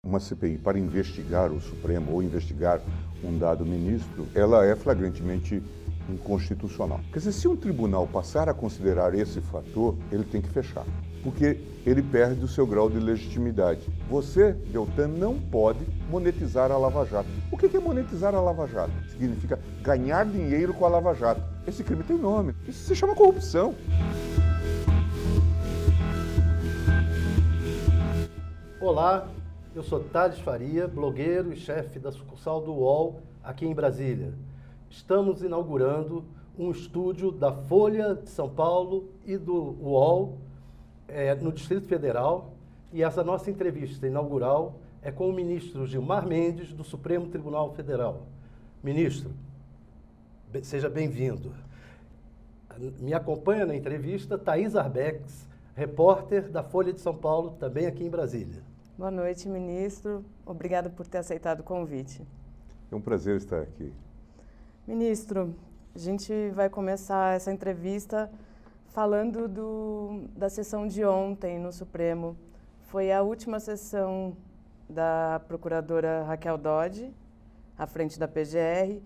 uma CPI para investigar o Supremo ou investigar um dado ministro, ela é flagrantemente inconstitucional. Quer dizer, se um tribunal passar a considerar esse fator, ele tem que fechar, porque ele perde o seu grau de legitimidade. Você, Deltan, não pode monetizar a Lava Jato. O que é monetizar a Lava Jato? Significa ganhar dinheiro com a Lava Jato. Esse crime tem nome. Isso se chama corrupção. Olá, eu sou Thales Faria, blogueiro e chefe da sucursal do UOL aqui em Brasília. Estamos inaugurando um estúdio da Folha de São Paulo e do UOL no Distrito Federal, e essa nossa entrevista inaugural é com o ministro Gilmar Mendes, do Supremo Tribunal Federal. Ministro, seja bem-vindo. Me acompanha na entrevista Thaís Arbex, repórter da Folha de São Paulo, também aqui em Brasília. Boa noite, ministro. Obrigada por ter aceitado o convite. É um prazer estar aqui. Ministro, a gente vai começar essa entrevista falando da sessão de ontem no Supremo. Foi a última sessão da procuradora Raquel Dodge, à frente da PGR,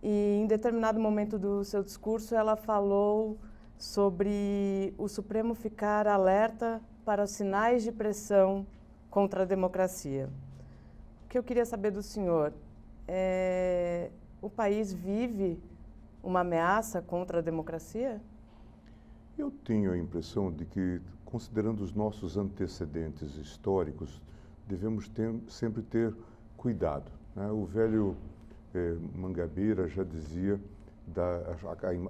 e em determinado momento do seu discurso ela falou sobre o Supremo ficar alerta para os sinais de pressão contra a democracia. O que eu queria saber do senhor é: o país vive uma ameaça contra a democracia? Eu tenho a impressão de que, considerando os nossos antecedentes históricos, devemos sempre ter cuidado, né? O velho Mangabeira já dizia,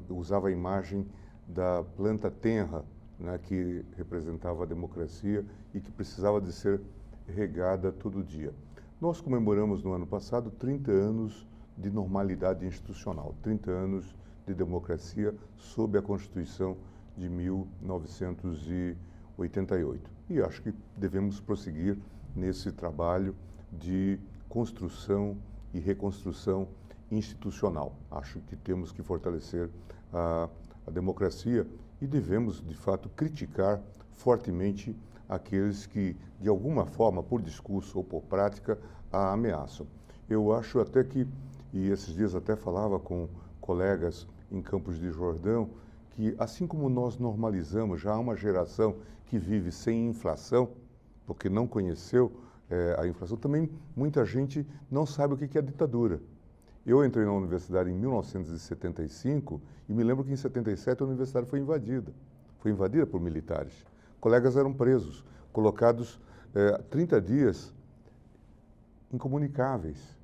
usava a imagem da planta tenra, né, que representava a democracia e que precisava de ser regada todo dia. Nós comemoramos no ano passado 30 anos de normalidade institucional, 30 anos de democracia sob a Constituição de 1988. E acho que devemos prosseguir nesse trabalho de construção e reconstrução institucional. Acho que temos que fortalecer a democracia e devemos, de fato, criticar fortemente aqueles que, de alguma forma, por discurso ou por prática, a ameaçam. Eu acho até que, e esses dias até falava com colegas em Campos de Jordão, que assim como nós normalizamos, já há uma geração que vive sem inflação, porque não conheceu a inflação, também muita gente não sabe o que é a ditadura. Eu entrei na universidade em 1975 e me lembro que em 77 a universidade foi invadida por militares. Colegas eram presos, colocados 30 dias incomunicáveis.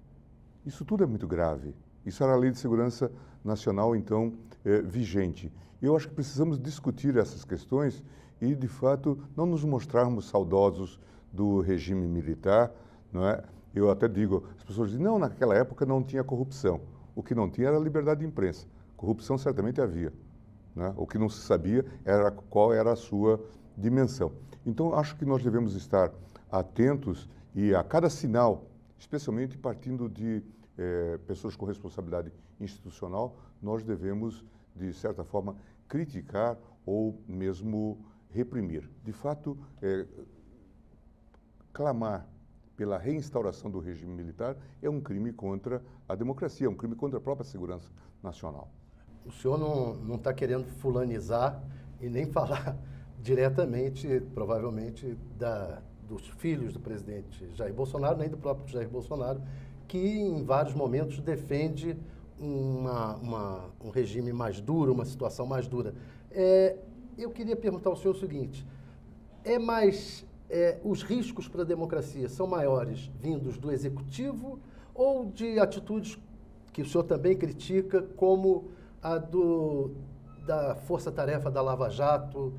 Isso tudo é muito grave. Isso era a Lei de Segurança Nacional, então, vigente. Eu acho que precisamos discutir essas questões e, de fato, não nos mostrarmos saudosos do regime militar, não é? Eu até digo, as pessoas dizem, não, naquela época não tinha corrupção. O que não tinha era a liberdade de imprensa. Corrupção certamente havia, né? O que não se sabia era qual era a sua dimensão. Então, acho que nós devemos estar atentos e a cada sinal, especialmente partindo de pessoas com responsabilidade institucional, nós devemos, de certa forma, criticar ou mesmo reprimir. De fato, clamar pela reinstauração do regime militar é um crime contra a democracia, é um crime contra a própria segurança nacional. O senhor não está querendo fulanizar e nem falar diretamente, provavelmente, dos filhos do presidente Jair Bolsonaro, nem do próprio Jair Bolsonaro, que em vários momentos defende um regime mais duro, uma situação mais dura. Eu queria perguntar ao senhor o seguinte: os riscos para a democracia são maiores vindos do executivo ou de atitudes que o senhor também critica, como a da força-tarefa da Lava Jato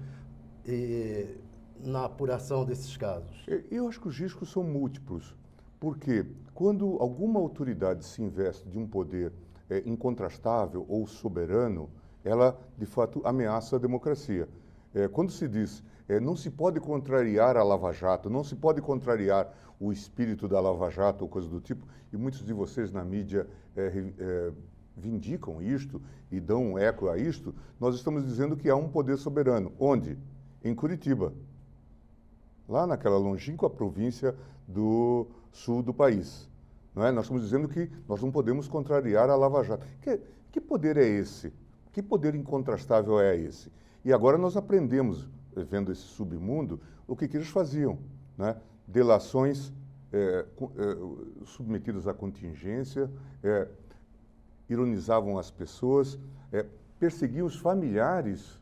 na apuração desses casos? Eu acho que os riscos são múltiplos, porque quando alguma autoridade se investe de um poder incontrastável ou soberano, ela, de fato, ameaça a democracia. Quando se diz não se pode contrariar a Lava Jato, não se pode contrariar o espírito da Lava Jato ou coisa do tipo, e muitos de vocês na mídia vindicam isto e dão um eco a isto, nós estamos dizendo que há um poder soberano. Onde? Em Curitiba. lá naquela longínqua província do sul do país. Não é? Nós estamos dizendo que nós não podemos contrariar a Lava Jato. Que poder é esse? Que poder incontrastável é esse? E agora nós aprendemos, vendo esse submundo, o que eles faziam. Né? Delações submetidas à contingência, ironizavam as pessoas, perseguiam os familiares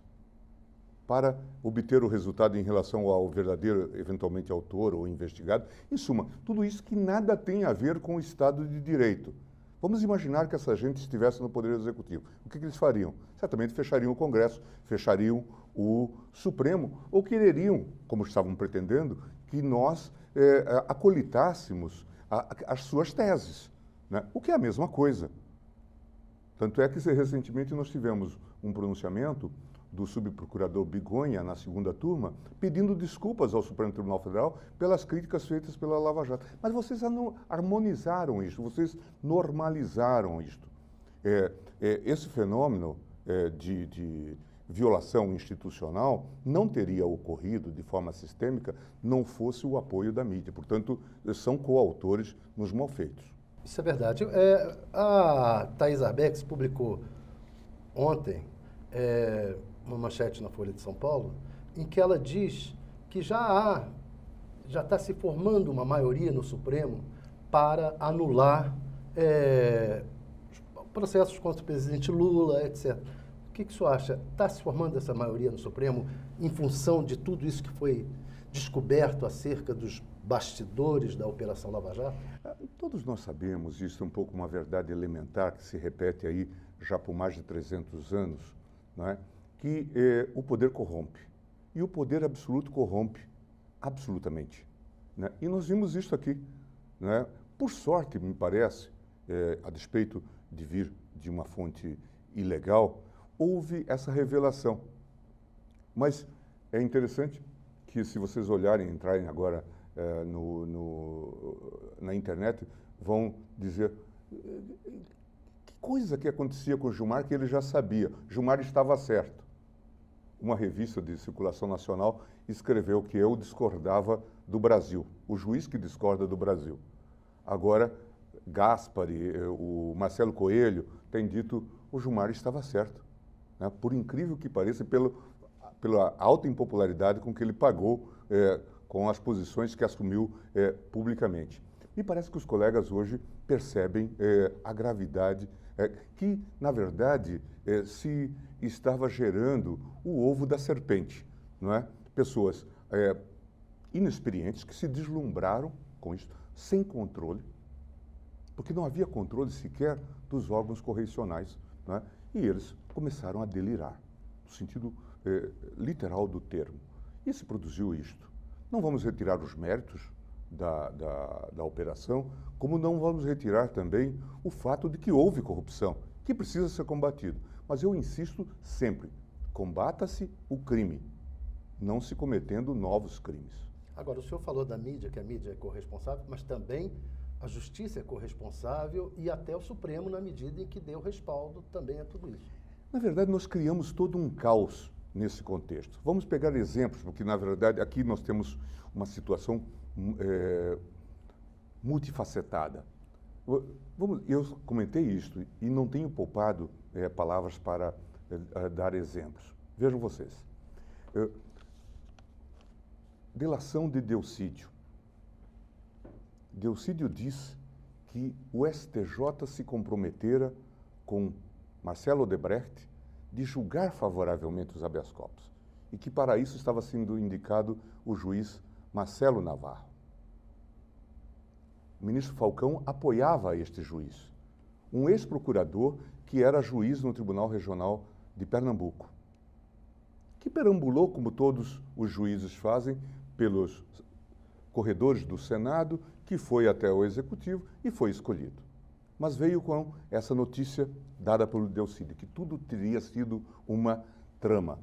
para obter o resultado em relação ao verdadeiro, eventualmente, autor ou investigado. Em suma, tudo isso que nada tem a ver com o Estado de Direito. Vamos imaginar que essa gente estivesse no Poder Executivo. O que eles fariam? Certamente fechariam o Congresso, fechariam o Supremo, ou quereriam, como estavam pretendendo, que nós acolitássemos as suas teses, né? O que é a mesma coisa. Tanto é que recentemente nós tivemos um pronunciamento do subprocurador Bigonha, na segunda turma, pedindo desculpas ao Supremo Tribunal Federal pelas críticas feitas pela Lava Jato. Mas vocês não harmonizaram isso, vocês normalizaram isto. Esse fenômeno de violação institucional não teria ocorrido de forma sistêmica não fosse o apoio da mídia. Portanto, são coautores nos malfeitos. Isso é verdade. A Thais Arbex publicou ontem uma manchete na Folha de São Paulo, em que ela diz que já está se formando uma maioria no Supremo para anular processos contra o presidente Lula, etc. O que o senhor acha? Está se formando essa maioria no Supremo em função de tudo isso que foi descoberto acerca dos bastidores da Operação Lava Jato? Todos nós sabemos, isso é um pouco uma verdade elementar que se repete aí já por mais de 300 anos, não é? Que o poder corrompe. E o poder absoluto corrompe absolutamente. Né? E nós vimos isso aqui. Né? Por sorte, me parece, a despeito de vir de uma fonte ilegal, houve essa revelação. Mas é interessante que, se vocês olharem, entrarem agora na internet, vão dizer que coisa que acontecia com o Gilmar que ele já sabia. Gilmar estava certo. Uma revista de circulação nacional escreveu que eu discordava do Brasil, o juiz que discorda do Brasil. Agora, Gaspari, o Marcelo Coelho, tem dito o Gilmar estava certo. Né? Por incrível que pareça, pela alta impopularidade com que ele pagou com as posições que assumiu publicamente. Me parece que os colegas hoje percebem a gravidade que, na verdade, se estava gerando o ovo da serpente, não é? Pessoas inexperientes que se deslumbraram com isso, sem controle, porque não havia controle sequer dos órgãos correcionais, não é? E eles começaram a delirar, no sentido literal do termo. E se produziu isto. Não vamos retirar os méritos da operação, como não vamos retirar também o fato de que houve corrupção, que precisa ser combatido. Mas eu insisto sempre, combata-se o crime, não se cometendo novos crimes. Agora, o senhor falou da mídia, que a mídia é corresponsável, mas também a justiça é corresponsável e até o Supremo, na medida em que deu respaldo também a tudo isso. Na verdade, nós criamos todo um caos nesse contexto. Vamos pegar exemplos, porque, na verdade, aqui nós temos uma situação multifacetada. Eu comentei isto e não tenho poupado palavras para dar exemplos. Vejam vocês. Delação de Delcídio. Delcídio diz que o STJ se comprometera com Marcelo Odebrecht de julgar favoravelmente os habeas corpus e que para isso estava sendo indicado o juiz Marcelo Navarro. O ministro Falcão apoiava este juiz, um ex-procurador que era juiz no Tribunal Regional de Pernambuco, que perambulou, como todos os juízes fazem, pelos corredores do Senado, que foi até o Executivo e foi escolhido. Mas veio com essa notícia dada pelo Delcídio, que tudo teria sido uma trama.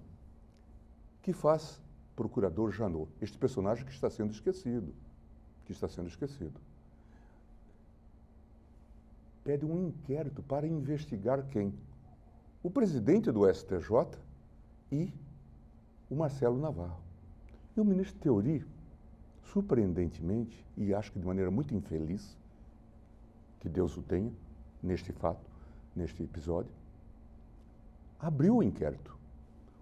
Que faz procurador Janot, este personagem que está sendo esquecido, pede um inquérito para investigar quem? O presidente do STJ e o Marcelo Navarro. E o ministro Theory surpreendentemente, e acho que de maneira muito infeliz, que Deus o tenha, neste fato, neste episódio, abriu o inquérito.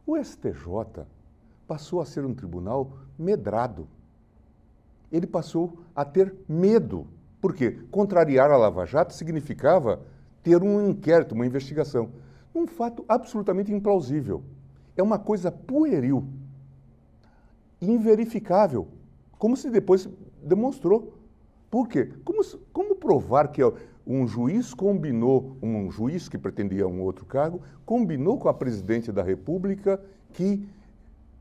O STJ passou a ser um tribunal medrado. Ele passou a ter medo. Por quê? Contrariar a Lava Jato significava ter um inquérito, uma investigação. Um fato absolutamente implausível. É uma coisa pueril, inverificável, como se depois demonstrou. Por quê? Como provar que um juiz combinou, um juiz que pretendia um outro cargo, combinou com a presidente da República que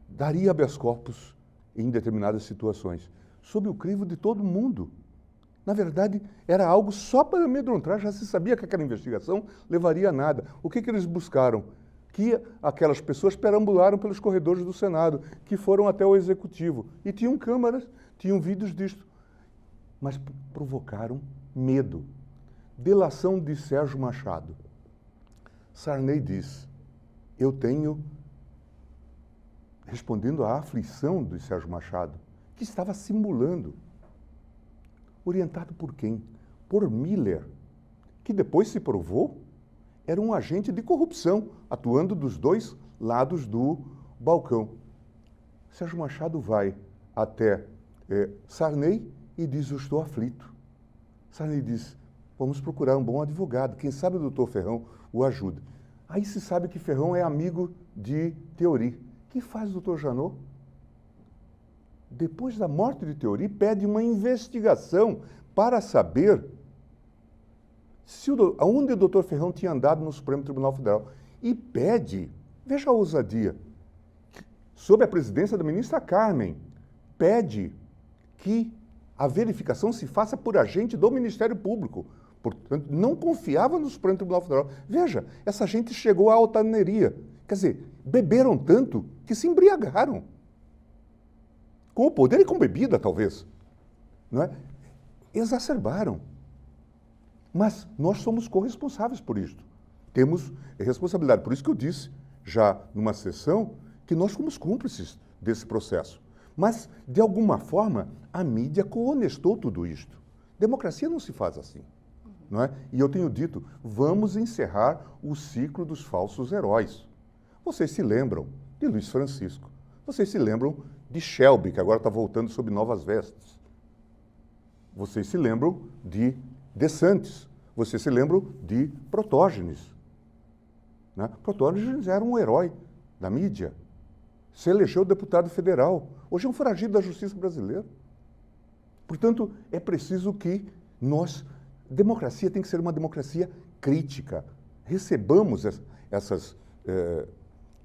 daria habeas corpus em determinadas situações, sob o crivo de todo mundo. Na verdade, era algo só para amedrontar, já se sabia que aquela investigação levaria a nada. O que eles buscaram? Que aquelas pessoas perambularam pelos corredores do Senado, que foram até o Executivo, e tinham câmaras, tinham vídeos disto, mas provocaram medo. Delação de Sérgio Machado. Sarney diz, eu tenho, respondendo à aflição de Sérgio Machado, que estava simulando. Orientado por quem? Por Miller, que depois se provou era um agente de corrupção, atuando dos dois lados do balcão. Sérgio Machado vai até Sarney e diz, eu estou aflito. Sarney diz, vamos procurar um bom advogado, quem sabe o doutor Ferrão o ajuda. Aí se sabe que Ferrão é amigo de Theory. O que faz o doutor Janot? Depois da morte de Theory, pede uma investigação para saber aonde o doutor Ferrão tinha andado no Supremo Tribunal Federal. E pede, veja a ousadia, sob a presidência da ministra Carmen, pede que a verificação se faça por agente do Ministério Público. Portanto, não confiava no Supremo Tribunal Federal. Veja, essa gente chegou à altaneria. Quer dizer, beberam tanto que se embriagaram. Com o poder e com bebida, talvez. Não é? Exacerbaram. Mas nós somos corresponsáveis por isto. Temos responsabilidade. Por isso que eu disse, já numa sessão, que nós fomos cúmplices desse processo. Mas, de alguma forma, a mídia cohonestou tudo isto. Democracia não se faz assim. Não é? E eu tenho dito, vamos encerrar o ciclo dos falsos heróis. Vocês se lembram de Luiz Francisco. Vocês se lembram de Shelby, que agora está voltando sob novas vestes. Vocês se lembram de Santos. Vocês se lembram de Protógenes. Né? Protógenes era um herói da mídia. Se elegeu deputado federal. Hoje é um foragido da justiça brasileira. Portanto, é preciso que democracia tem que ser uma democracia crítica. Recebamos essas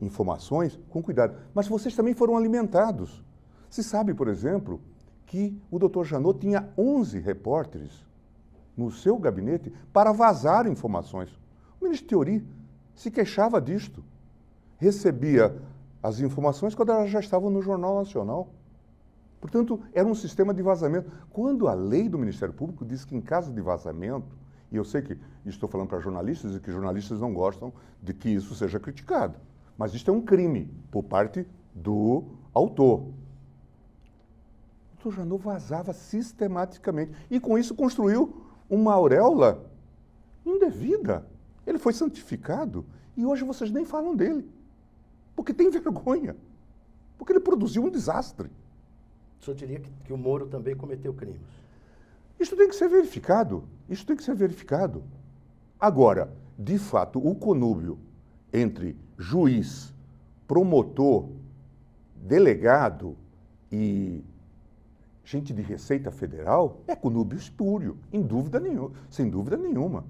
informações com cuidado. Mas vocês também foram alimentados. Se sabe, por exemplo, que o doutor Janot tinha 11 repórteres no seu gabinete para vazar informações. O ministro Theory se queixava disto. Recebia as informações quando elas já estavam no Jornal Nacional. Portanto, era um sistema de vazamento. Quando a lei do Ministério Público diz que em caso de vazamento, e eu sei que estou falando para jornalistas e que jornalistas não gostam de que isso seja criticado, mas isto é um crime por parte do autor. O doutor Janot vazava sistematicamente e com isso construiu uma auréola indevida. Ele foi santificado e hoje vocês nem falam dele, porque tem vergonha, porque ele produziu um desastre. O senhor diria que o Moro também cometeu crimes? Isso tem que ser verificado. Isso tem que ser verificado. Agora, de fato, o conúbio entre juiz, promotor, delegado e gente de Receita Federal é conúbio espúrio, sem dúvida nenhuma.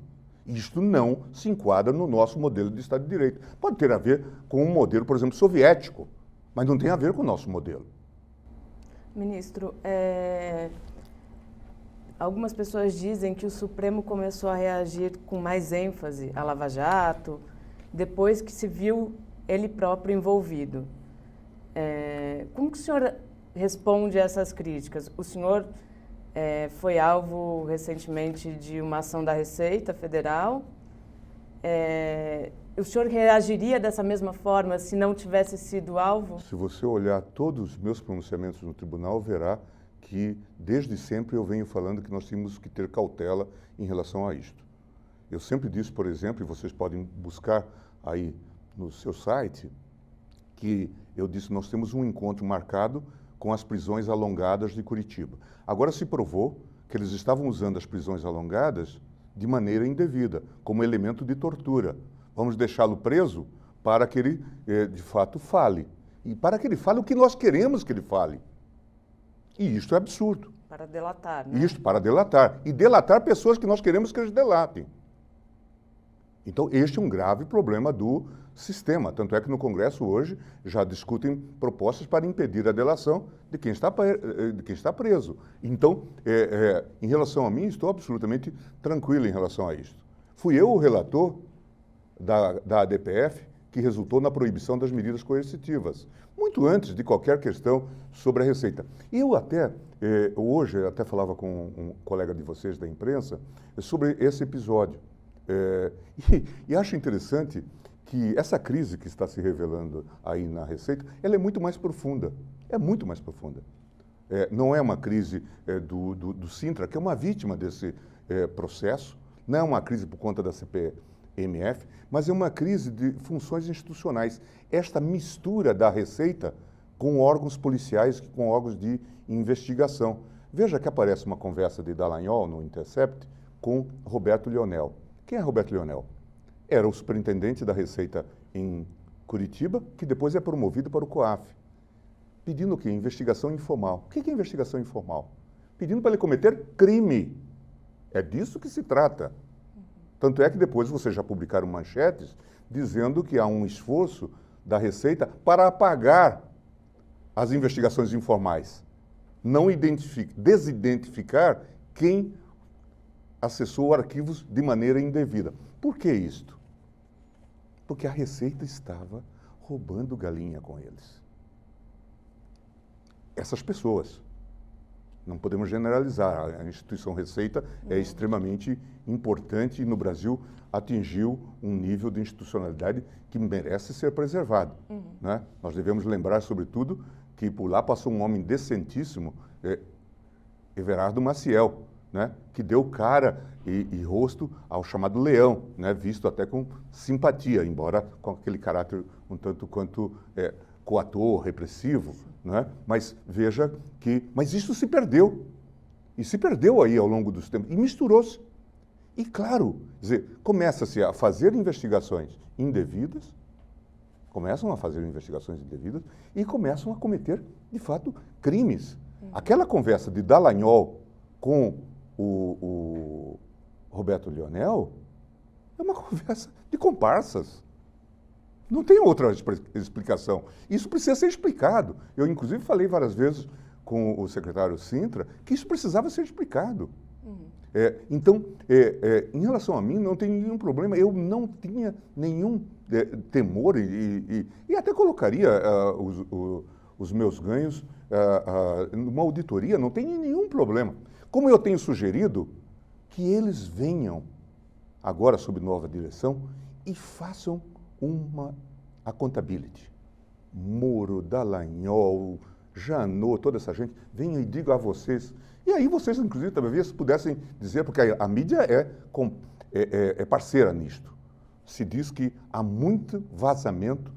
Isto não se enquadra no nosso modelo de Estado de Direito. Pode ter a ver com um modelo, por exemplo, soviético, mas não tem a ver com o nosso modelo. Ministro, algumas pessoas dizem que o Supremo começou a reagir com mais ênfase à Lava Jato, depois que se viu ele próprio envolvido. Como que o senhor responde a essas críticas? O senhor foi alvo recentemente de uma ação da Receita Federal. O senhor reagiria dessa mesma forma se não tivesse sido alvo? Se você olhar todos os meus pronunciamentos no tribunal, verá que, desde sempre, eu venho falando que nós temos que ter cautela em relação a isto. Eu sempre disse, por exemplo, e vocês podem buscar aí no seu site, que eu disse, nós temos um encontro marcado com as prisões alongadas de Curitiba. Agora se provou que eles estavam usando as prisões alongadas de maneira indevida, como elemento de tortura. Vamos deixá-lo preso para que ele, de fato, fale. E para que ele fale o que nós queremos que ele fale. E isto é absurdo. Para delatar, né? Isto, para delatar. E delatar pessoas que nós queremos que eles delatem. Então, este é um grave problema do sistema. Tanto é que no Congresso hoje já discutem propostas para impedir a delação de quem está preso. Então, em relação a mim, estou absolutamente tranquilo em relação a isto. Fui eu o relator da ADPF que resultou na proibição das medidas coercitivas, muito antes de qualquer questão sobre a Receita. Eu até, hoje, até falava com um colega de vocês da imprensa sobre esse episódio. E acho interessante que essa crise que está se revelando aí na Receita, ela é muito mais profunda. É muito mais profunda. Não é uma crise do Sintra, que é uma vítima desse processo, não é uma crise por conta da CPMF, mas é uma crise de funções institucionais. Esta mistura da Receita com órgãos policiais, com órgãos de investigação. Veja que aparece uma conversa de Dallagnol no Intercept com Roberto Leonel. Quem é Roberto Leonel? Era o superintendente da Receita em Curitiba, que depois é promovido para o COAF. Pedindo o quê? Investigação informal. O que é investigação informal? Pedindo para ele cometer crime. É disso que se trata. Tanto é que depois vocês já publicaram manchetes dizendo que há um esforço da Receita para apagar as investigações informais. Não desidentificar quem acessou arquivos de maneira indevida. Por que isto? Porque a Receita estava roubando galinha com eles. Essas pessoas. Não podemos generalizar. A instituição Receita é extremamente importante e no Brasil atingiu um nível de institucionalidade que merece ser preservado. Né? Nós devemos lembrar, sobretudo, que por lá passou um homem decentíssimo, Everardo Maciel, né, que deu cara e rosto ao chamado Leão, né, visto até com simpatia, embora com aquele caráter um tanto quanto coator, repressivo, né? Mas veja que... Mas isso se perdeu. E se perdeu aí ao longo dos tempos. E misturou-se. E claro, quer dizer, começa-se a fazer investigações indevidas, começam a fazer investigações indevidas e começam a cometer, de fato, crimes. Aquela conversa de Dallagnol com o Roberto Leonel é uma conversa de comparsas. Não tem outra explicação. Isso precisa ser explicado. Eu, inclusive, falei várias vezes com o secretário Sintra que isso precisava ser explicado. Então, em relação a mim, não tem nenhum problema. Eu não tinha nenhum temor e até colocaria os meus ganhos numa auditoria, não tem nenhum problema. Como eu tenho sugerido que eles venham agora sob nova direção e façam uma accountability. Moro, Dallagnol, Janot, toda essa gente, venham e digam a vocês. E aí vocês, inclusive, talvez pudessem dizer, porque a mídia é parceira nisto. Se diz que há muito vazamento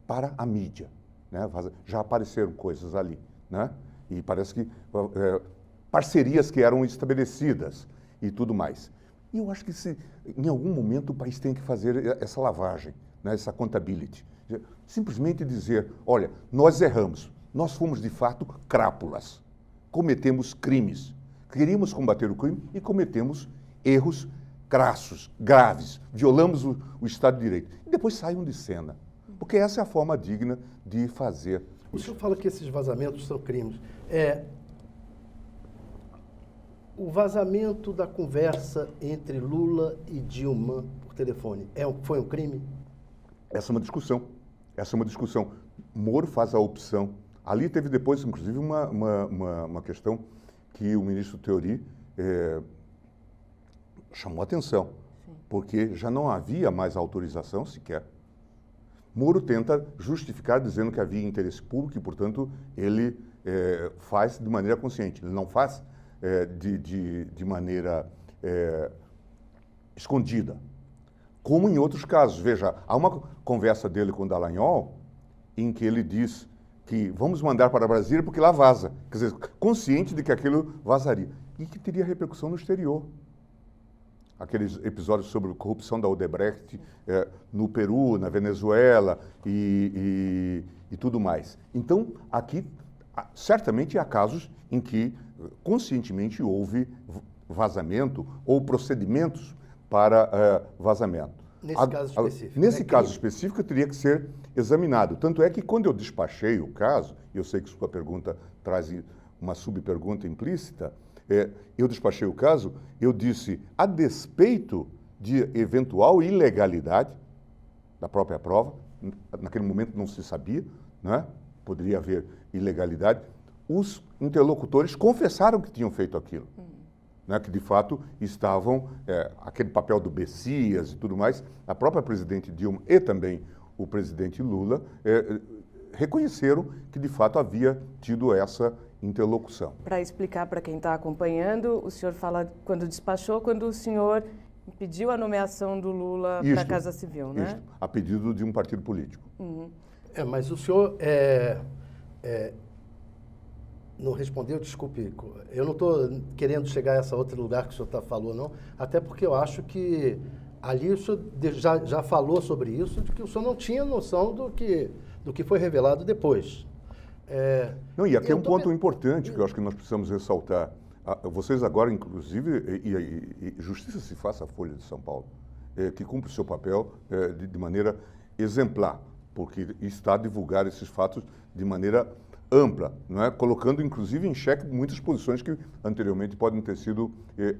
para a mídia. Né? Já apareceram coisas ali. Né? E parece que parcerias que eram estabelecidas e tudo mais. E eu acho que em algum momento o país tem que fazer essa lavagem, né, essa accountability. Simplesmente dizer, olha, nós erramos, nós fomos de fato crápulas, cometemos crimes, queríamos combater o crime e cometemos erros crassos, graves, violamos o Estado de Direito. E depois saiam de cena, porque essa é a forma digna de fazer. O senhor fala que esses vazamentos são crimes. O vazamento da conversa entre Lula e Dilma por telefone foi um crime? Essa é uma discussão. Essa é uma discussão. Moro faz a opção. Ali teve depois, inclusive, uma questão que o ministro Teori chamou a atenção, porque já não havia mais autorização sequer. Moro tenta justificar dizendo que havia interesse público e, portanto, ele faz de maneira consciente, ele não faz de maneira escondida. Como em outros casos. Veja, há uma conversa dele com o Dallagnol em que ele diz que vamos mandar para Brasília porque lá vaza. Quer dizer, consciente de que aquilo vazaria. E que teria repercussão no exterior. Aqueles episódios sobre a corrupção da Odebrecht no Peru, na Venezuela e tudo mais. Então, aqui, certamente há casos em que conscientemente houve vazamento ou procedimentos para vazamento. Nesse caso específico. Nesse caso específico, teria que ser examinado. Tanto é que quando eu despachei o caso, eu sei que sua pergunta traz uma subpergunta implícita, eu despachei o caso, eu disse, a despeito de eventual ilegalidade da própria prova, naquele momento não se sabia, né? Poderia haver ilegalidade, os interlocutores confessaram que tinham feito aquilo. Né, que de fato estavam, aquele papel do Bessias e tudo mais, a própria presidente Dilma e também o presidente Lula reconheceram que de fato havia tido essa interlocução. Para explicar para quem está acompanhando, o senhor fala quando despachou, quando o senhor impediu a nomeação do Lula para a Casa Civil, né? Isto, a pedido de um partido político. Uhum. Mas o senhor não respondeu, desculpe, eu não estou querendo chegar a esse outro lugar que o senhor falou, não, até porque eu acho que ali o senhor já falou sobre isso, de que o senhor não tinha noção do que foi revelado depois. Não, e aqui é um ponto importante que eu acho que nós precisamos ressaltar. Vocês agora, inclusive, e justiça se faça a Folha de São Paulo, que cumpre o seu papel de maneira exemplar, porque está a divulgar esses fatos de maneira ampla, não é? Colocando inclusive em xeque muitas posições que anteriormente podem ter sido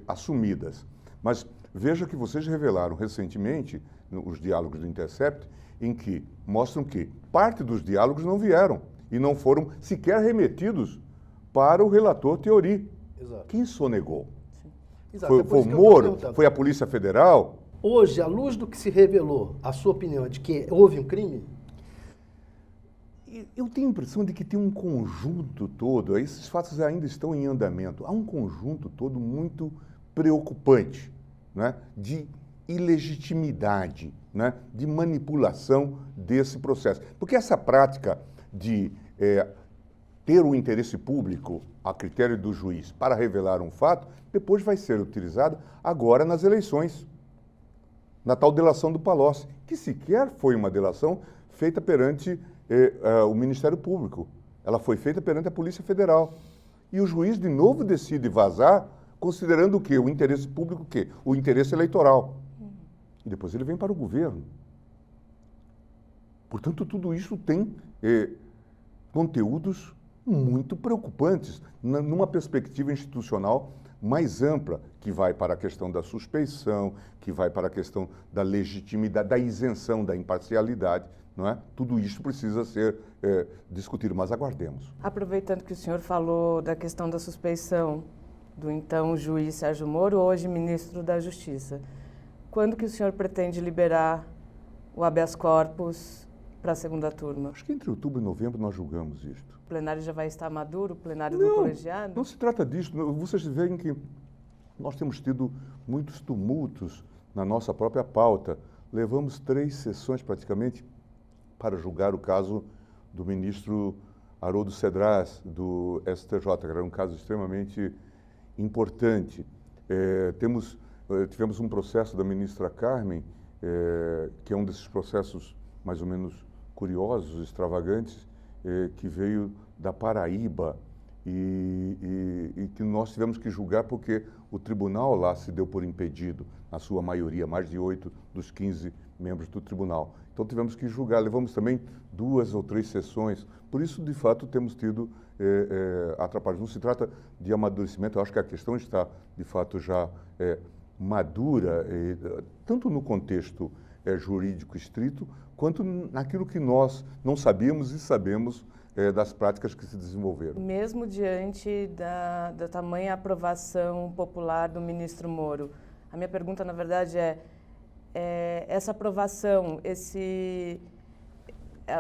assumidas. Mas veja que vocês revelaram recentemente os diálogos do Intercept, em que mostram que parte dos diálogos não vieram e não foram sequer remetidos para o relator Theory. Exato. Quem sonegou? Exato. Foi o Moro? Foi a Polícia Federal? Hoje, à luz do que se revelou, a sua opinião é de que houve um crime? Eu tenho a impressão de que tem um conjunto todo, esses fatos ainda estão em andamento, há um conjunto todo muito preocupante, né, de ilegitimidade, né, de manipulação desse processo. Porque essa prática de ter o interesse público a critério do juiz para revelar um fato, depois vai ser utilizada agora nas eleições, na tal delação do Palocci, que sequer foi uma delação feita perante o Ministério Público. Ela foi feita perante a Polícia Federal. E o juiz, de novo, decide vazar, considerando o quê? O interesse público, o quê? O interesse eleitoral. E depois ele vem para o governo. Portanto, tudo isso tem conteúdos muito preocupantes, numa perspectiva institucional mais ampla, que vai para a questão da suspeição, que vai para a questão da legitimidade, da isenção, da imparcialidade. Não é? Tudo isso precisa ser discutido, mas aguardemos. Aproveitando que o senhor falou da questão da suspeição do então juiz Sérgio Moro, hoje ministro da Justiça, quando que o senhor pretende liberar o habeas corpus para a segunda turma? Acho que entre outubro e novembro nós julgamos isto. O plenário já vai estar maduro, o plenário do colegiado? Não se trata disso. Vocês veem que nós temos tido muitos tumultos na nossa própria pauta. Levamos 3 sessões praticamente para julgar o caso do ministro Haroldo Cedras, do STJ, que era um caso extremamente importante. Tivemos um processo da ministra Carmen, que é um desses processos mais ou menos curiosos, extravagantes, que veio da Paraíba e que nós tivemos que julgar porque o tribunal lá se deu por impedido, na sua maioria, mais de 8 dos 15 membros do tribunal. Então tivemos que julgar, levamos também 2 ou 3 sessões. Por isso, de fato, temos tido atrapalhos. Não se trata de amadurecimento, eu acho que a questão está, de fato, já madura, tanto no contexto jurídico estrito, quanto naquilo que nós não sabíamos e sabemos das práticas que se desenvolveram. Mesmo diante da tamanha aprovação popular do ministro Moro, a minha pergunta, na verdade, essa aprovação,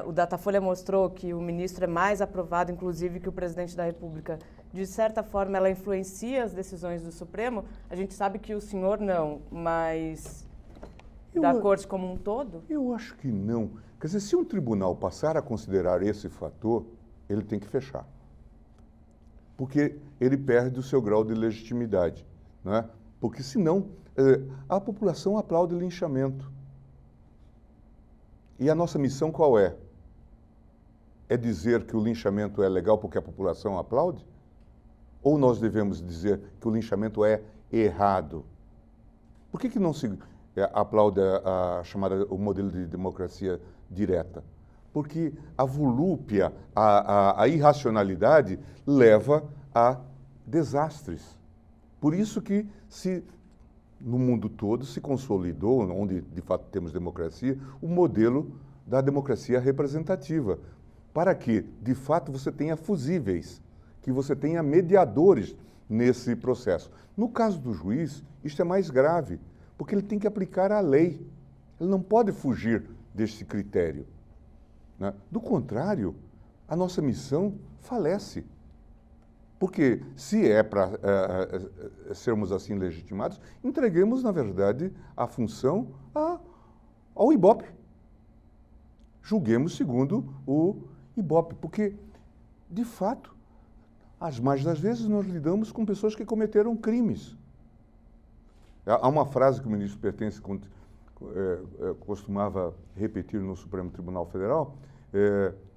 o Datafolha mostrou que o ministro é mais aprovado, inclusive, que o presidente da República. De certa forma, ela influencia as decisões do Supremo. A gente sabe que o senhor não, mas da Corte como um todo? Eu acho que não. Quer dizer, se um tribunal passar a considerar esse fator, ele tem que fechar. Porque ele perde o seu grau de legitimidade, né? Porque, senão, a população aplaude linchamento. E a nossa missão qual é? É dizer que o linchamento é legal porque a população aplaude? Ou nós devemos dizer que o linchamento é errado? Por que não se aplaude o modelo de democracia direta? Porque a volúpia, a irracionalidade leva a desastres. Por isso que no mundo todo se consolidou, onde de fato temos democracia, o modelo da democracia representativa, para que de fato você tenha fusíveis, que você tenha mediadores nesse processo. No caso do juiz, isto é mais grave, porque ele tem que aplicar a lei. Ele não pode fugir desse critério, né? Do contrário, a nossa missão falece. Porque se é para sermos assim legitimados, entreguemos, na verdade, a função ao Ibope. Julguemos segundo o Ibope, porque, de fato, as mais das vezes nós lidamos com pessoas que cometeram crimes. Há uma frase que o ministro Pertence costumava repetir no Supremo Tribunal Federal,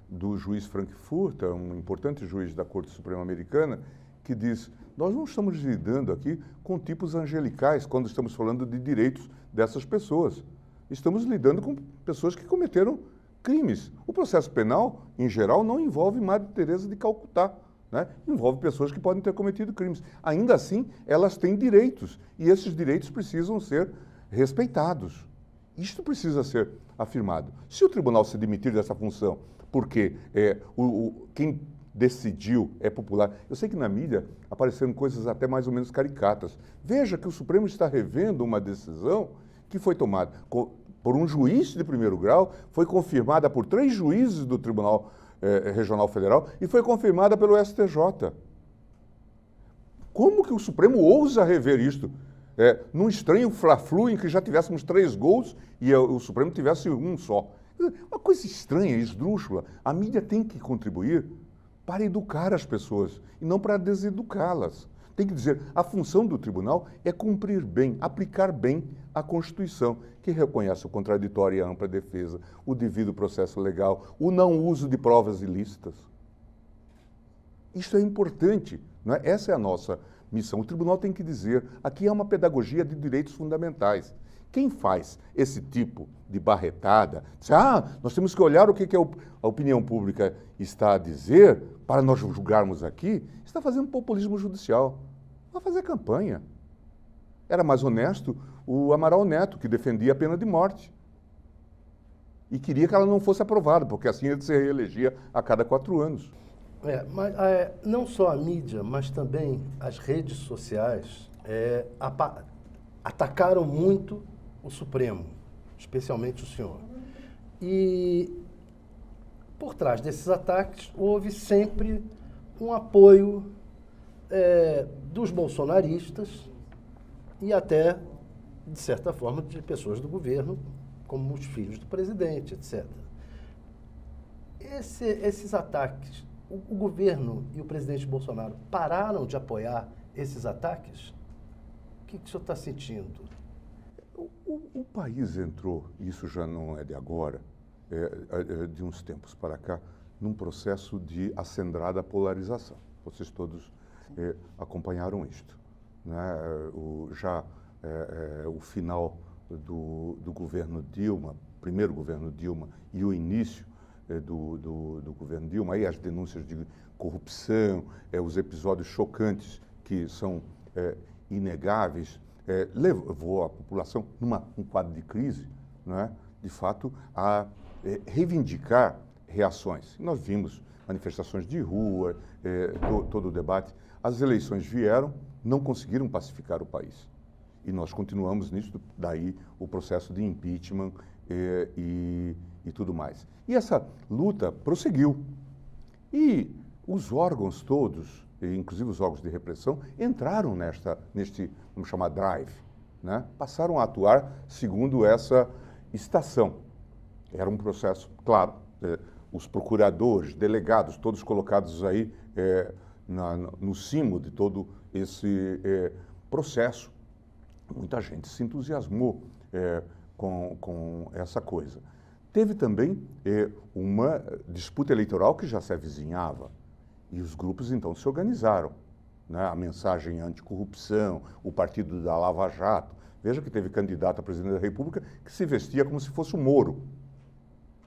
do juiz Frankfurter, um importante juiz da Corte Suprema Americana, que diz: nós não estamos lidando aqui com tipos angelicais quando estamos falando de direitos dessas pessoas. Estamos lidando com pessoas que cometeram crimes. O processo penal, em geral, não envolve Madre Teresa de Calcutá, né? Envolve pessoas que podem ter cometido crimes. Ainda assim, elas têm direitos, e esses direitos precisam ser respeitados. Isto precisa ser afirmado. Se o tribunal se demitir dessa função porque quem decidiu é popular. Eu sei que na mídia apareceram coisas até mais ou menos caricatas. Veja que o Supremo está revendo uma decisão que foi tomada por um juiz de primeiro grau, foi confirmada por 3 juízes do Tribunal Regional Federal e foi confirmada pelo STJ. Como que o Supremo ousa rever isto? Num estranho fla-flu em que já tivéssemos 3 gols e o Supremo tivesse um só. Uma coisa estranha, esdrúxula. A mídia tem que contribuir para educar as pessoas e não para deseducá-las. Tem que dizer, a função do tribunal é cumprir bem, aplicar bem a Constituição, que reconhece o contraditório e a ampla defesa, o devido processo legal, o não uso de provas ilícitas. Isso é importante, não é? Essa é a nossa missão. O tribunal tem que dizer, aqui é uma pedagogia de direitos fundamentais. Quem faz esse tipo de barretada, diz, nós temos que olhar o que a opinião pública está a dizer para nós julgarmos aqui, está fazendo populismo judicial. Vai fazer campanha. Era mais honesto o Amaral Neto, que defendia a pena de morte. E queria que ela não fosse aprovada, porque assim ele se reelegia a cada 4 anos. Mas não só a mídia, mas também as redes sociais atacaram muito o Supremo, especialmente o senhor. E por trás desses ataques houve sempre um apoio dos bolsonaristas e até, de certa forma, de pessoas do governo, como os filhos do presidente, etc. Esses ataques, o governo e o presidente Bolsonaro pararam de apoiar esses ataques? O que o senhor está sentindo? O país entrou, isso já não é de agora, de uns tempos para cá, num processo de acendrada polarização. Vocês todos acompanharam isto, né? O final do governo Dilma, primeiro governo Dilma, e o início do governo Dilma, aí as denúncias de corrupção, os episódios chocantes que são inegáveis, levou a população num quadro de crise, né, de fato, a reivindicar reações. Nós vimos manifestações de rua, todo o debate. As eleições vieram, não conseguiram pacificar o país. E nós continuamos nisso, daí o processo de impeachment e e tudo mais. E essa luta prosseguiu. E os órgãos todos, inclusive os órgãos de repressão, entraram neste, vamos chamar, drive, né? Passaram a atuar segundo essa estação. Era um processo, claro, os procuradores, delegados, todos colocados aí no cimo de todo esse processo. Muita gente se entusiasmou com essa coisa. Teve também uma disputa eleitoral que já se avizinhava e os grupos então se organizaram, né? A mensagem anticorrupção, o partido da Lava Jato. Veja que teve candidato a presidente da República que se vestia como se fosse o Moro,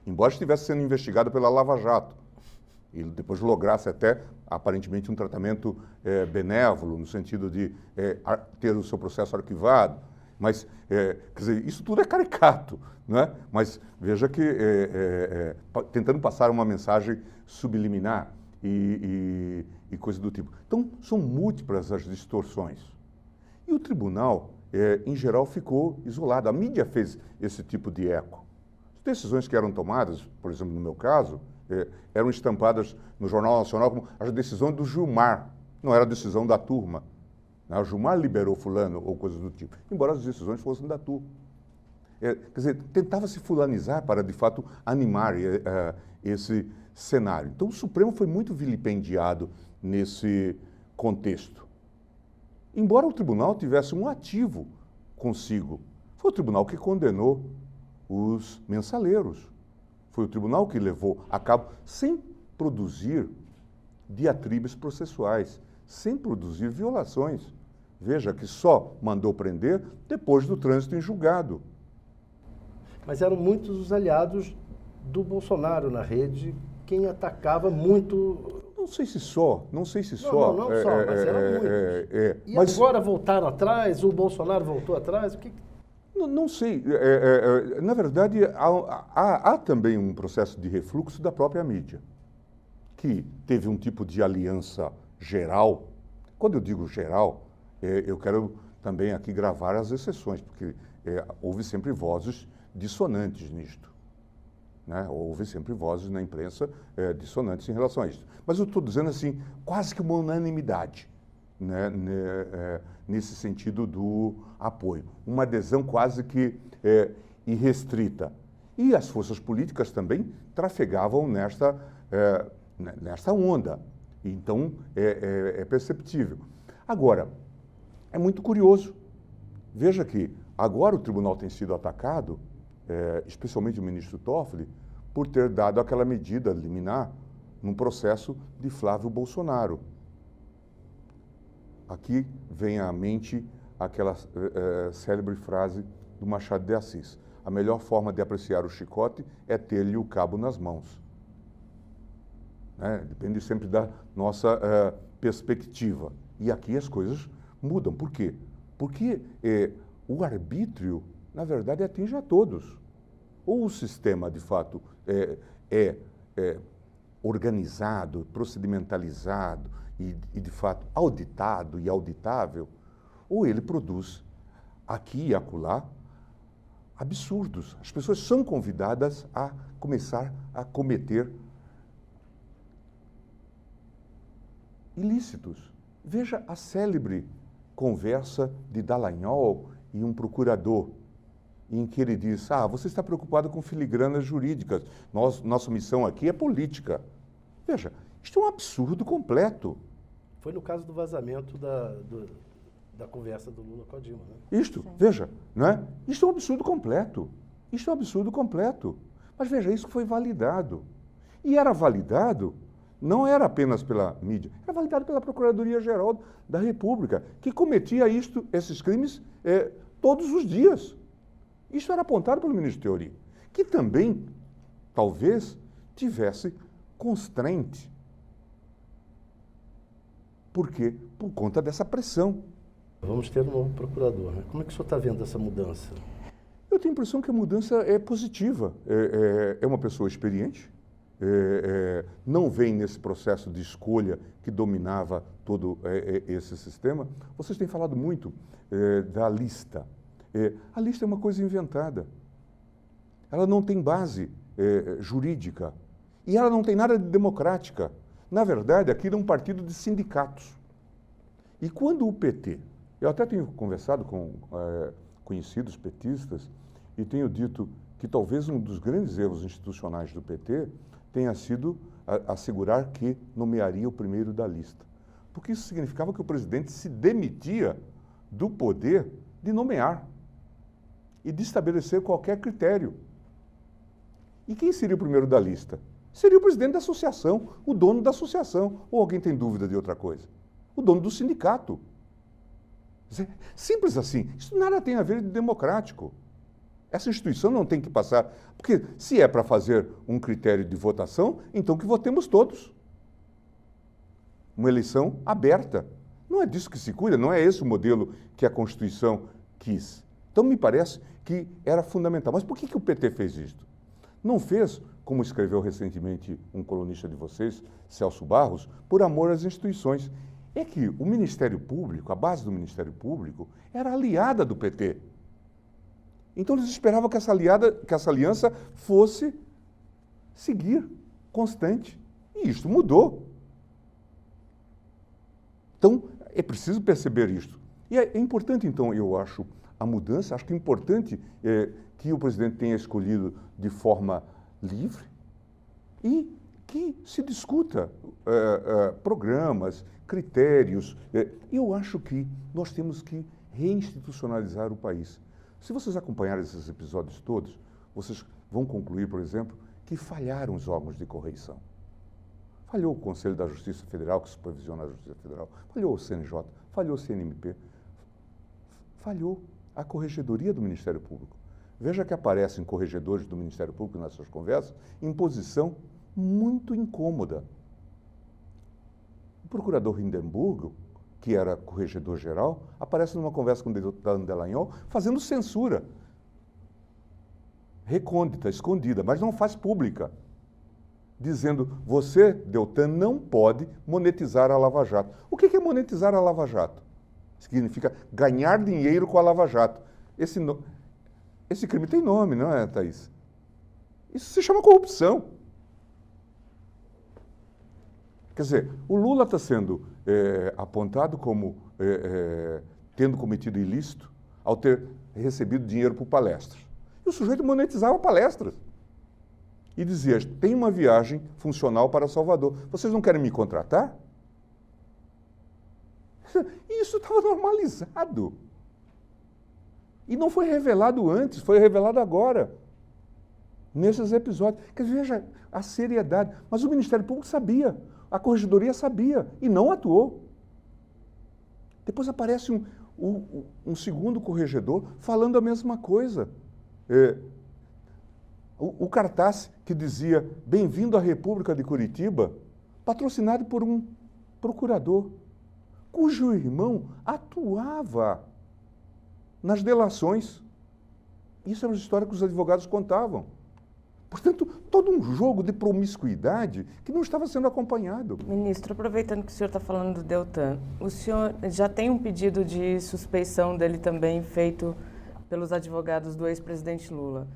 embora estivesse sendo investigado pela Lava Jato. E depois lograsse até, aparentemente, um tratamento benévolo, no sentido de ter o seu processo arquivado. Mas, quer dizer, isso tudo é caricato, né? Mas veja que tentando passar uma mensagem subliminar e coisa do tipo. Então, são múltiplas as distorções. E o tribunal, em geral, ficou isolado. A mídia fez esse tipo de eco. As decisões que eram tomadas, por exemplo, no meu caso, eram estampadas no Jornal Nacional como a decisão do Gilmar, não era a decisão da turma. O Gilmar liberou fulano ou coisas do tipo, embora as decisões fossem da turma. Quer dizer, tentava-se fulanizar para, de fato, animar esse cenário. Então, o Supremo foi muito vilipendiado nesse contexto. Embora o tribunal tivesse um ativo consigo, foi o tribunal que condenou os mensaleiros. Foi o tribunal que levou a cabo, sem produzir diatribes processuais, sem produzir violações. Veja que só mandou prender depois do trânsito em julgado. Mas eram muitos os aliados do Bolsonaro na rede, quem atacava muito... Não sei se só. Não só, mas eram muitos. E mas agora voltaram atrás? O Bolsonaro voltou atrás? O que... Não sei. Na verdade, há também um processo de refluxo da própria mídia, que teve um tipo de aliança geral. Quando eu digo geral, eu quero também aqui gravar as exceções, porque houve sempre vozes dissonantes nisto. Né? Houve sempre vozes na imprensa dissonantes em relação a isso. Mas eu estou dizendo assim, quase que uma unanimidade, né? Nesse sentido do apoio. Uma adesão quase que irrestrita. E as forças políticas também trafegavam nesta onda. Então, é perceptível. Agora, é muito curioso. Veja que agora o tribunal tem sido atacado, especialmente o ministro Toffoli, por ter dado aquela medida liminar num processo de Flávio Bolsonaro. Aqui vem à mente aquela célebre frase do Machado de Assis: a melhor forma de apreciar o chicote é ter-lhe o cabo nas mãos. Depende sempre da nossa perspectiva. E aqui as coisas mudam. Por quê? Porque o arbítrio, na verdade, atinge a todos. Ou o sistema, de fato, é organizado, procedimentalizado e, de fato, auditado e auditável, ou ele produz, aqui e acolá, absurdos. As pessoas são convidadas a começar a cometer ilícitos. Veja a célebre conversa de Dallagnol e um procurador, em que ele diz: você está preocupado com filigranas jurídicas, nossa missão aqui é política. Veja, isto é um absurdo completo. Foi no caso do vazamento da conversa do Lula com a Dilma, né? Isto, veja, não é? Isto é um absurdo completo. Isto é um absurdo completo. Mas veja, isso foi validado. E era validado, não era apenas pela mídia, era validado pela Procuradoria-Geral da República, que cometia esses crimes todos os dias. Isso era apontado pelo ministro Teori, que também, talvez, tivesse constraint. Por quê? Por conta dessa pressão. Vamos ter um novo procurador, né? Como é que o senhor está vendo essa mudança? Eu tenho a impressão que a mudança é positiva. É uma pessoa experiente, não vem nesse processo de escolha que dominava todo esse sistema. Vocês têm falado muito da lista. A lista é uma coisa inventada. Ela não tem base jurídica. E ela não tem nada de democrática. Na verdade, aquilo é um partido de sindicatos. E quando o PT... Eu até tenho conversado com conhecidos petistas e tenho dito que talvez um dos grandes erros institucionais do PT tenha sido assegurar que nomearia o primeiro da lista. Porque isso significava que o presidente se demitia do poder de nomear e de estabelecer qualquer critério. E quem seria o primeiro da lista? Seria o presidente da associação, o dono da associação. Ou alguém tem dúvida de outra coisa? O dono do sindicato. Simples assim. Isso nada tem a ver de democrático. Essa instituição não tem que passar... Porque se é para fazer um critério de votação, então que votemos todos. Uma eleição aberta. Não é disso que se cuida, não é esse o modelo que a Constituição quis. Então, me parece que era fundamental. Mas por que o PT fez isto? Não fez, como escreveu recentemente um colunista de vocês, Celso Barros, por amor às instituições. É que o Ministério Público, a base do Ministério Público, era aliada do PT. Então, eles esperavam que essa aliança fosse seguir, constante. E isto mudou. Então, é preciso perceber isto. E é importante, então, eu acho, a mudança. Acho que é importante que o presidente tenha escolhido de forma livre e que se discuta programas, critérios. Eu acho que nós temos que reinstitucionalizar o país. Se vocês acompanharem esses episódios todos, vocês vão concluir, por exemplo, que falharam os órgãos de correição. Falhou o Conselho da Justiça Federal, que supervisiona a Justiça Federal, falhou o CNJ, falhou o CNMP, falhou a Corregedoria do Ministério Público. Veja que aparecem corregedores do Ministério Público nessas conversas em posição muito incômoda. O procurador Hindenburg, que era corregedor-geral, aparece numa conversa com o deputado Dallagnol fazendo censura. Recôndita, escondida, mas não faz pública. Dizendo, você, Deltan, não pode monetizar a Lava Jato. O que é monetizar a Lava Jato? Significa ganhar dinheiro com a Lava Jato. Esse crime tem nome, não é, Thaís? Isso se chama corrupção. Quer dizer, o Lula está sendo apontado como tendo cometido ilícito ao ter recebido dinheiro por palestras. E o sujeito monetizava palestras. E dizia, tem uma viagem funcional para Salvador. Vocês não querem me contratar? E isso estava normalizado. E não foi revelado antes, foi revelado agora. Nesses episódios. Quer dizer, veja a seriedade. Mas o Ministério Público sabia, a Corregedoria sabia e não atuou. Depois aparece um segundo corregedor falando a mesma coisa. O cartaz que dizia Bem-vindo à República de Curitiba, patrocinado por um procurador, cujo irmão atuava nas delações. Isso era uma história que os advogados contavam. Portanto, todo um jogo de promiscuidade que não estava sendo acompanhado. Ministro, aproveitando que o senhor está falando do Deltan, o senhor já tem um pedido de suspeição dele também feito pelos advogados do ex-presidente Lula.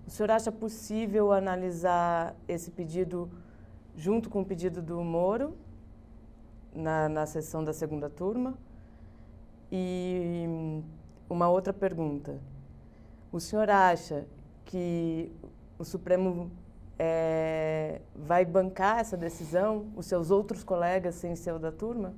O senhor acha possível analisar esse pedido junto com o pedido do Moro na sessão da segunda turma? E uma outra pergunta. O senhor acha que o Supremo vai bancar essa decisão, os seus outros colegas sem ser o da turma?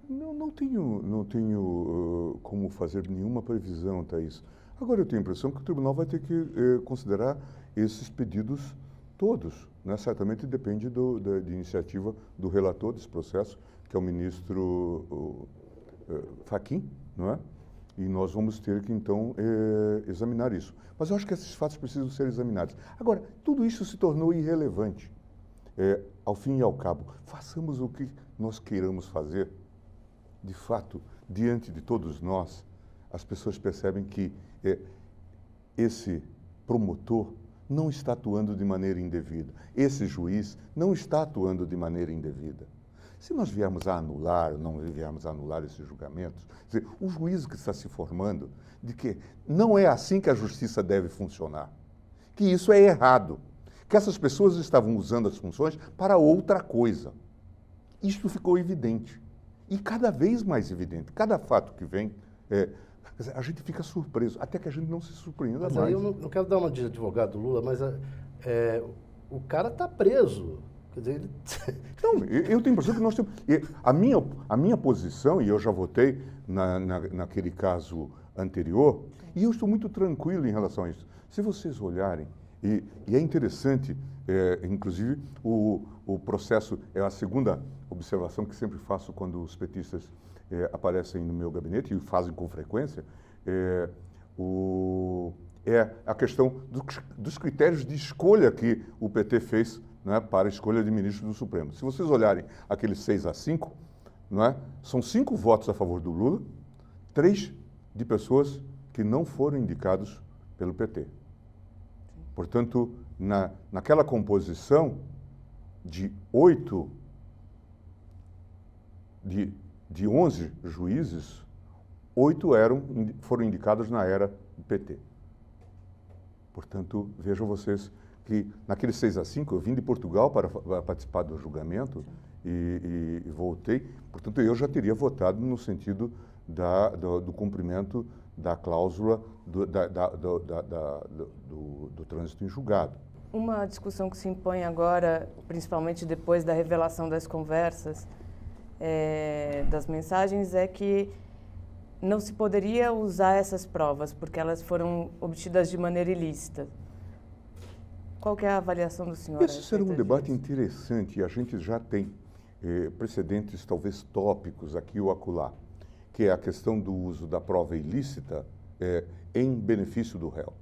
Não tenho como fazer nenhuma previsão, Thaís. Agora, eu tenho a impressão que o tribunal vai ter que considerar esses pedidos todos, né? Certamente depende de iniciativa do relator desse processo, que é o ministro Fachin, não é? E nós vamos ter que, então, examinar isso. Mas eu acho que esses fatos precisam ser examinados. Agora, tudo isso se tornou irrelevante. Ao fim e ao cabo, façamos o que nós queiramos fazer. De fato, diante de todos nós, as pessoas percebem que esse promotor não está atuando de maneira indevida. Esse juiz não está atuando de maneira indevida. Se nós viermos a anular, não viermos a anular esses julgamentos, quer dizer, o juízo que está se formando de que não é assim que a justiça deve funcionar. que isso é errado, que essas pessoas estavam usando as funções para outra coisa. Isso ficou evidente. E cada vez mais evidente. Cada fato que vem, a gente fica surpreso, até que a gente não se surpreenda Mas mais. aí eu não quero dar uma de advogado do Lula, mas o cara está preso. Quer dizer, ele... Não, eu tenho a impressão que nós temos... A minha posição, e eu já votei naquele caso anterior, e eu estou muito tranquilo em relação a isso. Se vocês olharem, e é interessante, inclusive, o processo, é a segunda observação que sempre faço quando os petistas aparecem no meu gabinete, e fazem com frequência, é a questão dos critérios de escolha que o PT fez, né, para a escolha de ministro do Supremo. Se vocês olharem aqueles 6-5, não é, são 5 votos a favor do Lula, 3 de pessoas que não foram indicados pelo PT. Portanto, naquela composição de 11 juízes, 8 foram indicados na era do PT. Portanto, vejam vocês que naqueles 6-5, eu vim de Portugal para participar do julgamento e voltei. Portanto, eu já teria votado no sentido do cumprimento da cláusula do trânsito em julgado. Uma discussão que se impõe agora, principalmente depois da revelação das conversas, das mensagens, é que não se poderia usar essas provas, porque elas foram obtidas de maneira ilícita. Qual que é a avaliação do senhor? Esse será um debate interessante, e a gente já tem precedentes, talvez tópicos, aqui ou acolá, que é a questão do uso da prova ilícita em benefício do réu.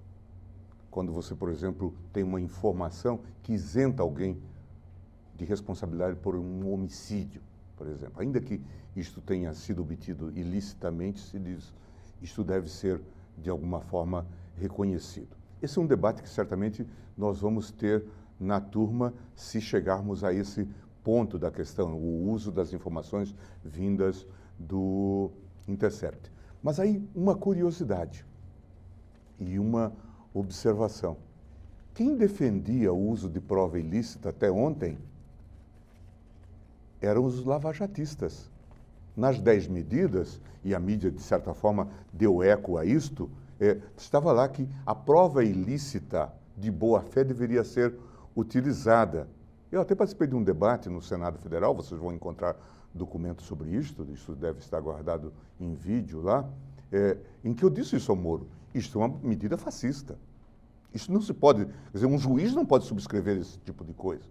Quando você, por exemplo, tem uma informação que isenta alguém de responsabilidade por um homicídio, por exemplo. Ainda que isto tenha sido obtido ilicitamente, se diz, isto deve ser, de alguma forma, reconhecido. Esse é um debate que certamente nós vamos ter na turma se chegarmos a esse ponto da questão, o uso das informações vindas do Intercept. Mas aí uma curiosidade e uma observação. Quem defendia o uso de prova ilícita até ontem eram os lavajatistas. Nas 10 medidas, e a mídia, de certa forma, deu eco a isto, estava lá que a prova ilícita de boa-fé deveria ser utilizada. Eu até participei de um debate no Senado Federal, vocês vão encontrar documentos sobre isso deve estar guardado em vídeo lá, em que eu disse isso ao Moro. Isto é uma medida fascista. Isso não se pode, quer dizer, um juiz não pode subscrever esse tipo de coisa.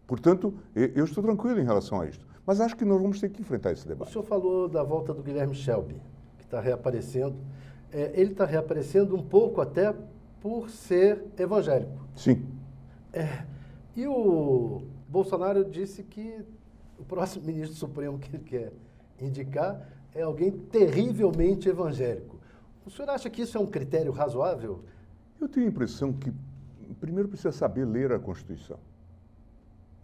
Portanto, eu estou tranquilo em relação a isto. Mas acho que nós vamos ter que enfrentar esse debate. O senhor falou da volta do Guilherme Shelby, que está reaparecendo. Ele está reaparecendo um pouco até por ser evangélico. Sim. E o Bolsonaro disse que o próximo ministro supremo que ele quer indicar é alguém terrivelmente evangélico. O senhor acha que isso é um critério razoável? Eu tenho a impressão que, primeiro, precisa saber ler a Constituição.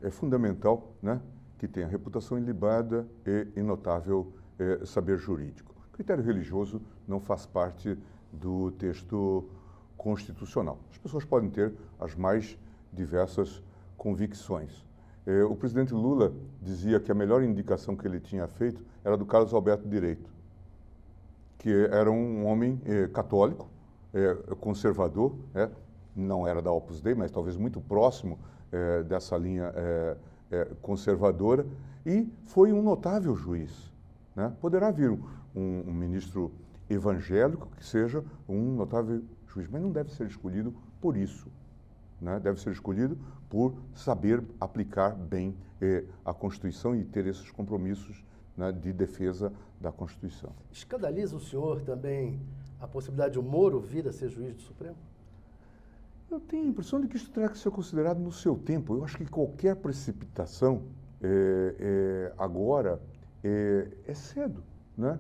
É fundamental, né, que tenha reputação ilibada e notável saber jurídico. O critério religioso não faz parte do texto constitucional. As pessoas podem ter as mais diversas convicções. O presidente Lula dizia que a melhor indicação que ele tinha feito era do Carlos Alberto Direito, que era um homem católico, conservador, não era da Opus Dei, mas talvez muito próximo dessa linha conservadora, e foi um notável juiz, né? Poderá vir um ministro evangélico que seja um notável juiz, mas não deve ser escolhido por isso, né? Deve ser escolhido por saber aplicar bem a Constituição e ter esses compromissos, né, de defesa da Constituição. Escandaliza o senhor também a possibilidade de o Moro vir a ser juiz do Supremo? Eu tenho a impressão de que isso terá que ser considerado no seu tempo. Eu acho que qualquer precipitação agora é cedo, né?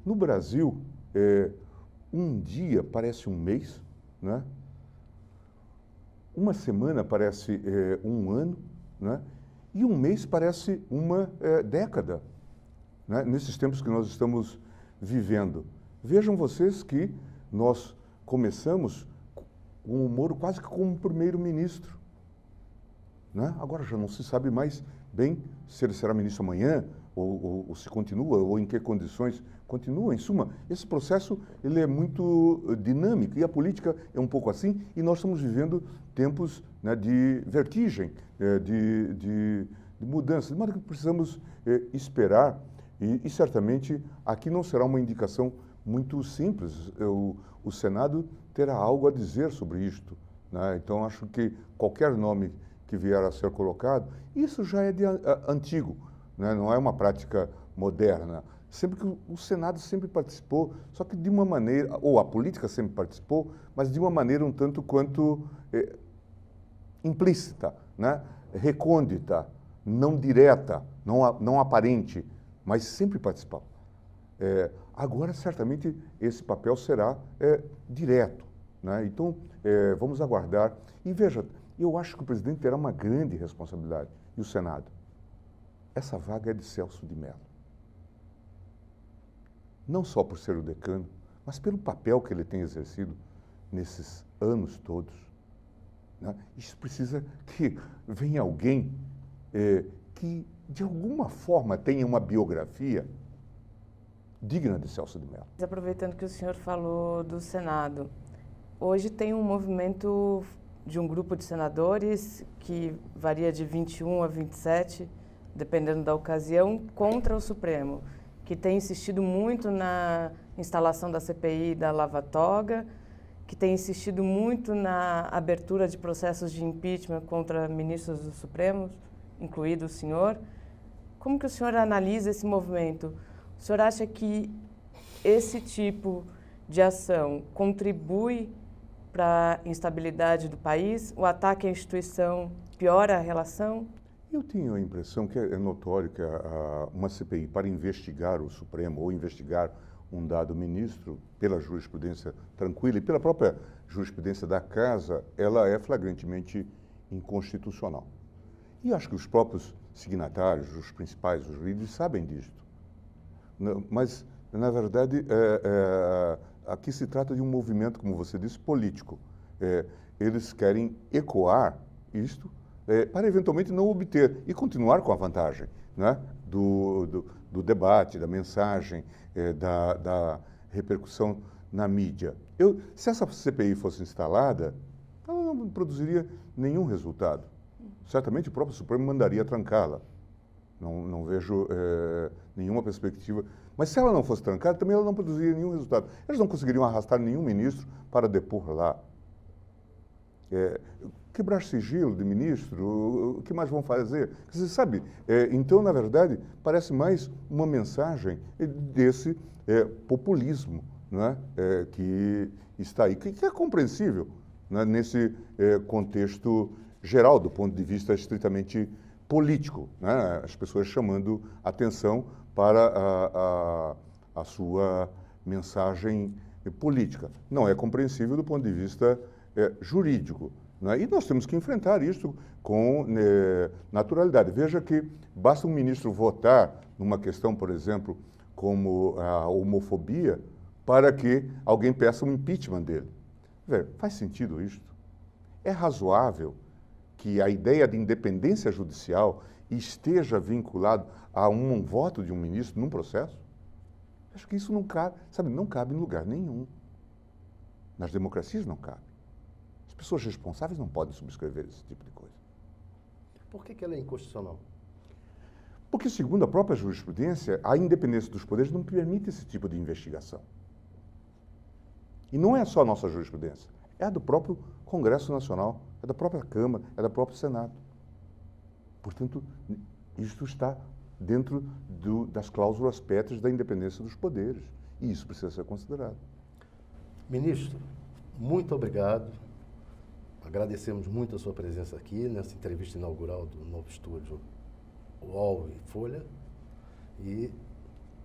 No Brasil, um dia parece um mês, né? Uma semana parece um ano, né? E um mês parece uma década, né? Nesses tempos que nós estamos vivendo. Vejam vocês que nós começamos com o Moro quase que como primeiro-ministro, né? Agora já não se sabe mais bem se ele será ministro amanhã, ou se continua, ou em que condições continua. Em suma, esse processo ele é muito dinâmico, e a política é um pouco assim, e nós estamos vivendo tempos, né, de vertigem, de mudança, de modo que precisamos esperar, e certamente aqui não será uma indicação muito simples. O Senado terá algo a dizer sobre isto, né? Então, acho que qualquer nome que vier a ser colocado, isso já é antigo, né? Não é uma prática moderna. Sempre que o Senado sempre participou, só que de uma maneira, ou a política sempre participou, mas de uma maneira um tanto quanto implícita, né? Recôndita, não direta, não aparente, mas sempre participou. Agora, certamente, esse papel será direto, né? Então, vamos aguardar. E veja, eu acho que o presidente terá uma grande responsabilidade, e o Senado. Essa vaga é de Celso de Mello. Não só por ser o decano, mas pelo papel que ele tem exercido nesses anos todos, né? Isso precisa que venha alguém que, de alguma forma, tenha uma biografia digna de Celso de Mello. Aproveitando que o senhor falou do Senado, hoje tem um movimento de um grupo de senadores que varia de 21 a 27, dependendo da ocasião, contra o Supremo, que tem insistido muito na instalação da CPI da Lava Toga, que tem insistido muito na abertura de processos de impeachment contra ministros do Supremo, incluído o senhor. Como que o senhor analisa esse movimento? O senhor acha que esse tipo de ação contribui para a instabilidade do país? O ataque à instituição piora a relação? Eu tenho a impressão que é notório que uma CPI para investigar o Supremo ou investigar um dado ministro, pela jurisprudência tranquila e pela própria jurisprudência da Casa, ela é flagrantemente inconstitucional. E acho que os próprios signatários, os principais, os líderes, sabem disto. Mas, na verdade, aqui se trata de um movimento, como você disse, político. Eles querem ecoar isto para eventualmente não obter e continuar com a vantagem, né, do debate, da mensagem, da repercussão na mídia. Se essa CPI fosse instalada, ela não produziria nenhum resultado. Certamente o próprio Supremo mandaria trancá-la. Não vejo nenhuma perspectiva. Mas se ela não fosse trancada, também ela não produziria nenhum resultado. Eles não conseguiriam arrastar nenhum ministro para depor lá. Quebrar sigilo de ministro, o que mais vão fazer? Você sabe, então, na verdade, parece mais uma mensagem desse populismo, né, que está aí, que é compreensível, né, nesse contexto geral, do ponto de vista estritamente político, né, as pessoas chamando atenção para a sua mensagem política. Não é compreensível do ponto de vista jurídico. Né? E nós temos que enfrentar isso com naturalidade. Veja que basta um ministro votar numa questão, por exemplo, como a homofobia, para que alguém peça um impeachment dele. Veja, faz sentido isto? É razoável que a ideia de independência judicial esteja vinculado a um voto de um ministro num processo? Acho que isso não cabe, sabe, não cabe em lugar nenhum. Nas democracias não cabe. As pessoas responsáveis não podem subscrever esse tipo de coisa. Por que ela é inconstitucional? Porque, segundo a própria jurisprudência, a independência dos poderes não permite esse tipo de investigação. E não é só a nossa jurisprudência, é a do próprio Congresso Nacional, é da própria Câmara, é do próprio Senado. Portanto, isto está dentro das cláusulas pétreas da independência dos poderes. E isso precisa ser considerado. Ministro, muito obrigado. Agradecemos muito a sua presença aqui nessa entrevista inaugural do novo estúdio UOL e Folha. E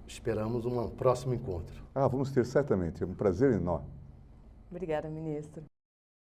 esperamos um próximo encontro. Vamos ter certamente. É um prazer enorme. Obrigada, ministro.